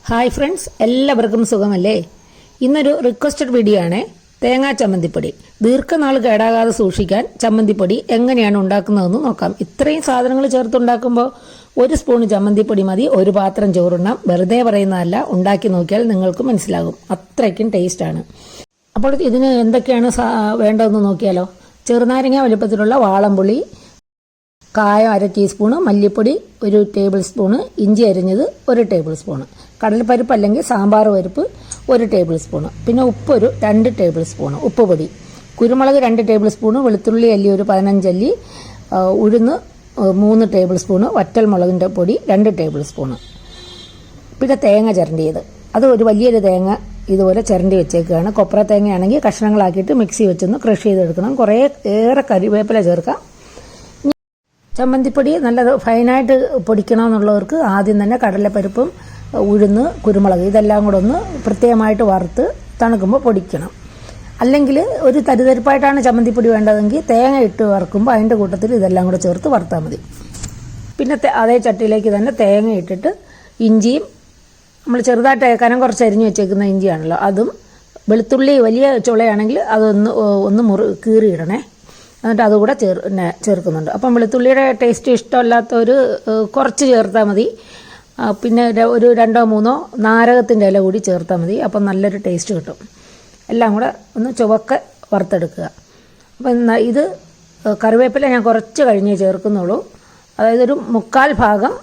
Hi friends, എല്ലാവർക്കും സുഖമല്ലേ? ഇന്നൊരു റിക്വസ്റ്റഡ് വീഡിയോ ആണ്. തേങ്ങാ ചമ്മന്തിപ്പൊടി ദീർഘനാൾ കേടാകാതെ സൂക്ഷിക്കാൻ ചമ്മന്തിപ്പൊടി എങ്ങനെയാണ് ഉണ്ടാക്കുന്നതെന്ന് നോക്കാം. ഇത്രയും സാധനങ്ങൾ ചേർത്തുണ്ടാക്കുമ്പോൾ ഒരു സ്പൂൺ ചമ്മന്തിപ്പൊടി മതി ഒരു പാത്രം ചോറുണ്ണാം. വെറുതെ പറയുന്നതല്ല, ഉണ്ടാക്കി നോക്കിയാൽ നിങ്ങൾക്ക് മനസ്സിലാകും. അത്രയ്ക്കും ടേസ്റ്റാണ്. അപ്പോൾ ഇതിന് എന്തൊക്കെയാണ് വേണ്ടതെന്ന് നോക്കിയാലോ. ചെറുനാരങ്ങ വലുപ്പത്തിലുള്ള വാളംപുളി, കായം 1/2 ടീസ്പൂണ്, മല്ലിപ്പൊടി 1 ടേബിൾ സ്പൂണ്, ഇഞ്ചി അരിഞ്ഞത് 1 ടേബിൾ സ്പൂണ്, കടലപ്പരിപ്പ് അല്ലെങ്കിൽ സാമ്പാർ പരിപ്പ് 1 ടേബിൾ സ്പൂണ്, പിന്നെ ഉപ്പ് 2 ടേബിൾ സ്പൂണ്, ഉപ്പ് പൊടി, കുരുമുളക് 2 ടേബിൾ സ്പൂണ്, വെളുത്തുള്ളി അല്ലി 15 അല്ലി, ഉഴുന്ന് 3 ടേബിൾ സ്പൂണ്, വറ്റൽമുളകിൻ്റെ പൊടി 2 ടേബിൾ സ്പൂണ്, പിന്നെ തേങ്ങ ചിരണ്ടിയത്. അത് ഒരു വലിയൊരു തേങ്ങ ഇതുപോലെ ചിരണ്ടി വെച്ചേക്കുകയാണ്. കൊപ്ര തേങ്ങയാണെങ്കിൽ കഷ്ണങ്ങളാക്കിയിട്ട് മിക്സി വെച്ചൊന്ന് ക്രഷ് ചെയ്തെടുക്കണം. ഏറെ കറിവേപ്പില ചേർക്കാം. ചമ്മന്തിപ്പൊടി നല്ല ഫൈനായിട്ട് പൊടിക്കണമെന്നുള്ളവർക്ക് ആദ്യം തന്നെ കടലപ്പരിപ്പും ഉഴുന്ന് കുരുമുളക് ഇതെല്ലാം കൂടെ ഒന്ന് പ്രത്യേകമായിട്ട് വറുത്ത് തണുക്കുമ്പോൾ പൊടിക്കണം. അല്ലെങ്കിൽ ഒരു തരിതരിപ്പായിട്ടാണ് ചമ്മന്തിപ്പൊടി വേണ്ടതെങ്കിൽ തേങ്ങ ഇട്ട് വറുക്കുമ്പോൾ അതിൻ്റെ കൂട്ടത്തിൽ ഇതെല്ലാം കൂടെ ചേർത്ത് വറുത്താൽ മതി. പിന്നെ അതേ ചട്ടിയിലേക്ക് തന്നെ തേങ്ങ ഇട്ടിട്ട് ഇഞ്ചിയും നമ്മൾ ചെറുതായിട്ട് കുറച്ച് അരിഞ്ഞ് വെച്ചേക്കുന്ന ഇഞ്ചിയാണല്ലോ അതും, വെളുത്തുള്ളി വലിയ ചുളയാണെങ്കിൽ അതൊന്ന് കീറിയിടണേ. എന്നിട്ട് അതുകൂടെ ചേർക്കുന്നുണ്ട്. അപ്പം വെളുത്തുള്ളിയുടെ ടേസ്റ്റ് ഇഷ്ടമല്ലാത്തവർ കുറച്ച് ചേർത്താൽ മതി. പിന്നെ ഒരു 2-3 നാരകത്തിൻ്റെ ഇല കൂടി ചേർത്താൽ മതി. അപ്പം നല്ലൊരു ടേസ്റ്റ് കിട്ടും. എല്ലാം കൂടെ ഒന്ന് ചുവക്കെ വറുത്തെടുക്കുക. അപ്പം ഇത് കറിവേപ്പില ഞാൻ കുറച്ച് കഴിഞ്ഞേ ചേർക്കുന്നുള്ളൂ. അതായത് ഒരു 1/4 ഭാഗം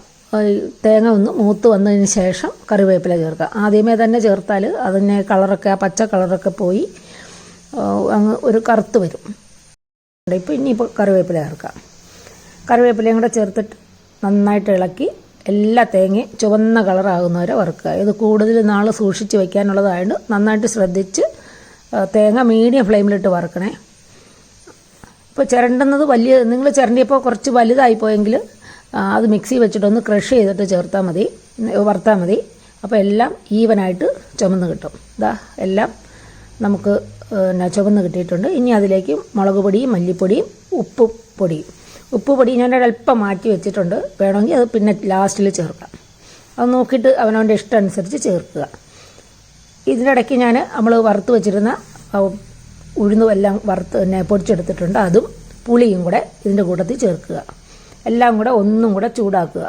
തേങ്ങ ഒന്ന് മൂത്ത് വന്നതിന് ശേഷം കറിവേപ്പില ചേർക്കുക. ആദ്യമേ തന്നെ ചേർത്താൽ അതിന് കളറൊക്കെ പച്ച കളറൊക്കെ പോയി അങ്ങ് ഒരു കറുത്ത് വരും. ഇനിയിപ്പോൾ കറിവേപ്പില ചേർക്കാം. കറിവേപ്പിലയും കൂടെ ചേർത്തിട്ട് നന്നായിട്ട് ഇളക്കി എല്ലാ തേങ്ങയും ചുവന്ന കളറാകുന്നവരെ വറുക്കുക. ഇത് കൂടുതൽ നാൾ സൂക്ഷിച്ച് വയ്ക്കാനുള്ളതായതുകൊണ്ട് നന്നായിട്ട് ശ്രദ്ധിച്ച് തേങ്ങ മീഡിയം ഫ്ലെയിമിലിട്ട് വറുക്കണേ. ഇപ്പോൾ ചിരണ്ടുന്നത് നിങ്ങൾ ചിരണ്ടിയപ്പോൾ കുറച്ച് വലുതായിപ്പോയെങ്കിൽ അത് മിക്സി വെച്ചിട്ടൊന്ന് ക്രഷ് ചെയ്തിട്ട് വറുത്താൽ മതി. അപ്പോൾ എല്ലാം ഈവനായിട്ട് ചുമന്ന് കിട്ടും. എല്ലാം നമുക്ക് ചുവന്ന് കിട്ടിയിട്ടുണ്ട്. ഇനി അതിലേക്ക് മുളക് പൊടിയും മല്ലിപ്പൊടിയും ഉപ്പ് പൊടി ഞാൻ ഒരല്പം മാറ്റി വെച്ചിട്ടുണ്ട്. വേണമെങ്കിൽ അത് പിന്നെ ലാസ്റ്റിൽ ചേർക്കാം. അത് നോക്കിയിട്ട് അവനവൻ്റെ ഇഷ്ടം അനുസരിച്ച് ചേർക്കുക. ഇതിനിടയ്ക്ക് നമ്മൾ വറുത്ത് വെച്ചിരുന്ന ഉഴുന്നും എല്ലാം പൊടിച്ചെടുത്തിട്ടുണ്ട്. അതും പുളിയും കൂടെ ഇതിൻ്റെ കൂട്ടത്തിൽ ചേർക്കുക. എല്ലാം കൂടെ ഒന്നും കൂടെ ചൂടാക്കുക.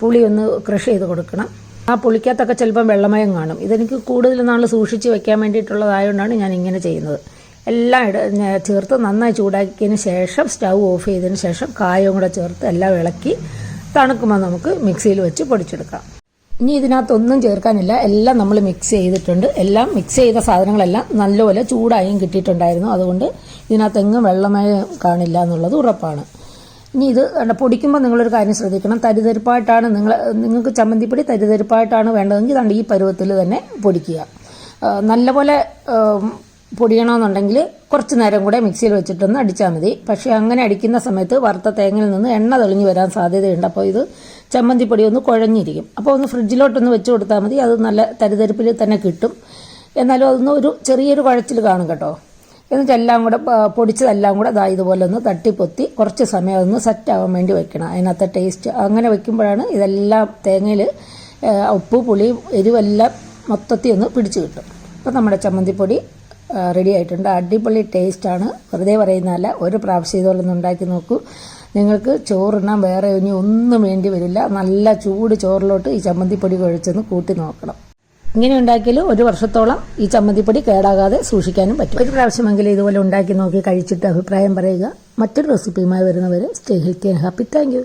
പുളി ഒന്ന് ക്രഷ് ചെയ്ത് കൊടുക്കണം. ആ പുളിക്കകത്തൊക്കെ ചിലപ്പം വെള്ളമയം കാണും. ഇതെനിക്ക് കൂടുതൽ നാൾ സൂക്ഷിച്ച് വെക്കാൻ വേണ്ടിയിട്ടുള്ളതായതുകൊണ്ടാണ് ഞാൻ ഇങ്ങനെ ചെയ്യുന്നത്. എല്ലാം ചേർത്ത് നന്നായി ചൂടാക്കിയതിന് ശേഷം സ്റ്റൗ ഓഫ് ചെയ്തതിന് ശേഷം കായവും കൂടെ ചേർത്ത് എല്ലാം ഇളക്കി തണുക്കുമ്പോൾ നമുക്ക് മിക്സിയിൽ വെച്ച് പൊടിച്ചെടുക്കാം. ഇനി ഇതിനകത്തൊന്നും ചേർക്കാനില്ല. എല്ലാം നമ്മൾ മിക്സ് ചെയ്തിട്ടുണ്ട്. എല്ലാം മിക്സ് ചെയ്ത സാധനങ്ങളെല്ലാം നല്ലപോലെ ചൂടായും കിട്ടിയിട്ടുണ്ടായിരുന്നു. അതുകൊണ്ട് ഇതിനകത്തെങ്ങും വെള്ളമയം കാണില്ല എന്നുള്ളത് ഉറപ്പാണ്. ഇനി ഇത് പൊടിക്കുമ്പോൾ നിങ്ങളൊരു കാര്യം ശ്രദ്ധിക്കണം. തരിതരിപ്പായിട്ടാണ് നിങ്ങൾക്ക് ചമ്മന്തിപ്പൊടി തരിതരിപ്പായിട്ടാണ് വേണ്ടതെങ്കിൽ ഈ പരുവത്തിൽ തന്നെ പൊടിക്കുക. നല്ലപോലെ പൊടിയണമെന്നുണ്ടെങ്കിൽ കുറച്ച് നേരം കൂടെ മിക്സിയിൽ വെച്ചിട്ടൊന്ന് അടിച്ചാൽ മതി. പക്ഷേ അങ്ങനെ അടിക്കുന്ന സമയത്ത് വറുത്ത തേങ്ങയിൽ നിന്ന് എണ്ണ തെളിഞ്ഞ് വരാൻ സാധ്യതയുണ്ട്. അപ്പോൾ ഇത് ചമ്മന്തിപ്പൊടി ഒന്ന് കുഴഞ്ഞിരിക്കും. അപ്പോൾ ഒന്ന് ഫ്രിഡ്ജിലോട്ടൊന്ന് വെച്ച് കൊടുത്താൽ മതി. അത് നല്ല തരിതരിപ്പിൽ തന്നെ കിട്ടും. എന്നാലും അതൊന്ന് ചെറിയൊരു കുഴച്ചിൽ കാണും കേട്ടോ. എന്നിട്ട് എല്ലാം കൂടെ പൊടിച്ചതെല്ലാം കൂടെ ഇതുപോലെ ഒന്ന് തട്ടിപ്പൊത്തി കുറച്ച് സമയം ഒന്ന് സെറ്റ് ആവാൻ വേണ്ടി വെക്കണം. അതിനകത്തെ ടേസ്റ്റ് അങ്ങനെ വെക്കുമ്പോഴാണ് ഇതെല്ലാം തേങ്ങയിൽ ഉപ്പ് പുളി എരിവെല്ലാം മൊത്തത്തിൽ ഒന്ന് പിടിച്ച് കിട്ടും. അപ്പോൾ നമ്മുടെ ചമ്മന്തിപ്പൊടി റെഡി ആയിട്ടുണ്ട്. അടിപൊളി ടേസ്റ്റാണ്. വെറുതെ പറയുന്നതല്ല, ഒരു പ്രാവശ്യം ഇതുപോലൊന്ന് ഉണ്ടാക്കി നോക്കൂ. നിങ്ങൾക്ക് ചോറുണ്ണാൻ വേറെ ഇനി ഒന്നും വേണ്ടി വരില്ല. നല്ല ചൂട് ചോറിലോട്ട് ഈ ചമ്മന്തിപ്പൊടി കുഴച്ചൊന്ന് കൂട്ടി നോക്കണം. ഇങ്ങനെ ഉണ്ടാക്കിയാൽ 1 വർഷത്തോളം ഈ ചമ്മന്തിപ്പൊടി കേടാകാതെ സൂക്ഷിക്കാനും പറ്റും. ഒരു പ്രാവശ്യമെങ്കിലും ഇതുപോലെ ഉണ്ടാക്കി നോക്കി കഴിച്ചിട്ട് അഭിപ്രായം പറയുക. മറ്റൊരു റെസിപ്പിയുമായി വരുന്നവരെ stay healthy and happy. Thank you.